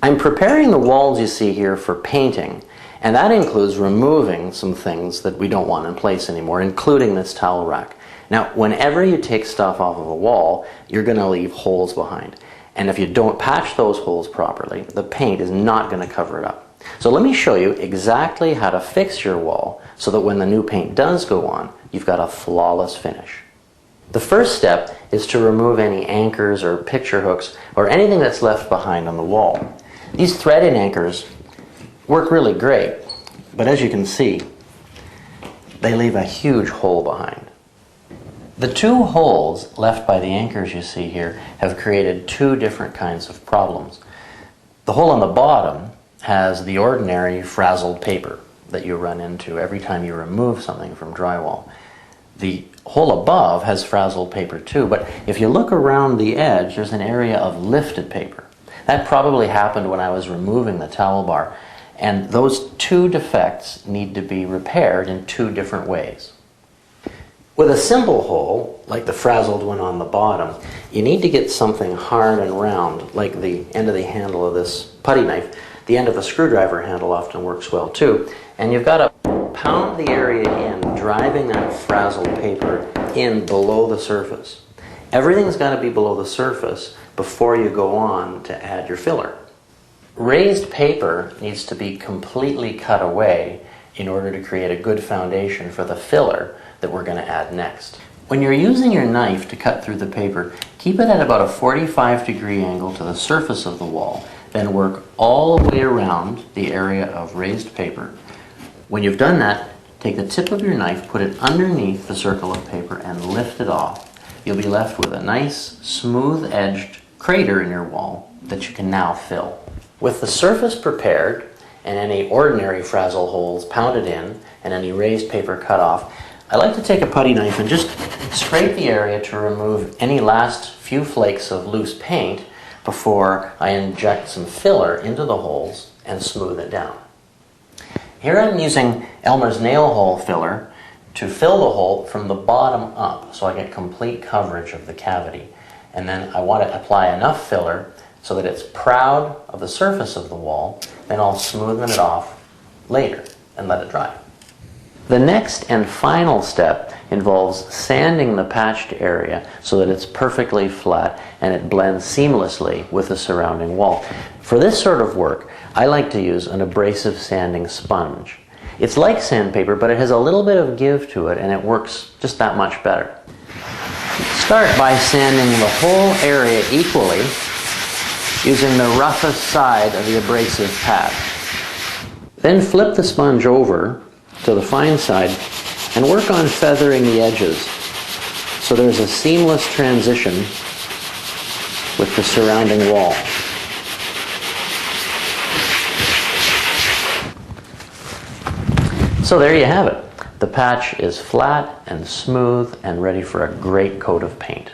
I'm preparing the walls you see here for painting, and that includes removing some things that we don't want in place anymore, including this towel rack. Now, whenever you take stuff off of a wall, you're going to leave holes behind. And if you don't patch those holes properly, the paint is not going to cover it up. So let me show you exactly how to fix your wall so that when the new paint does go on, you've got a flawless finish. The first step is to remove any anchors or picture hooks or anything that's left behind on the wall. These threaded anchors work really great, but as you can see, they leave a huge hole behind. The two holes left by the anchors you see here have created two different kinds of problems. The hole on the bottom has the ordinary frazzled paper that you run into every time you remove something from drywall. The hole above has frazzled paper too, but if you look around the edge, there's an area of lifted paper. That probably happened when I was removing the towel bar, and those two defects need to be repaired in two different ways. With a simple hole, like the frazzled one on the bottom, you need to get something hard and round, like the end of the handle of this putty knife. The end of the screwdriver handle often works well too. And you've got to pound the area in, driving that frazzled paper in below the surface. Everything's got to be below the surface before you go on to add your filler. Raised paper needs to be completely cut away in order to create a good foundation for the filler that we're going to add next. When you're using your knife to cut through the paper, keep it at about a 45-degree angle to the surface of the wall, then work all the way around the area of raised paper. When you've done that, take the tip of your knife, put it underneath the circle of paper, and lift it off. You'll be left with a nice, smooth-edged crater in your wall that you can now fill. With the surface prepared, and any ordinary frazzle holes pounded in, and any raised paper cut off, I like to take a putty knife and just scrape the area to remove any last few flakes of loose paint before I inject some filler into the holes and smooth it down. Here I'm using Elmer's nail hole filler to fill the hole from the bottom up so I get complete coverage of the cavity. And then I want to apply enough filler so that it's proud of the surface of the wall, then I'll smoothen it off later and let it dry. The next and final step involves sanding the patched area so that it's perfectly flat and it blends seamlessly with the surrounding wall. For this sort of work, I like to use an abrasive sanding sponge. It's like sandpaper, but it has a little bit of give to it and it works just that much better. Start by sanding the whole area equally using the roughest side of the abrasive pad. Then flip the sponge over to the fine side and work on feathering the edges so there's a seamless transition with the surrounding wall. So there you have it. The patch is flat and smooth and ready for a great coat of paint.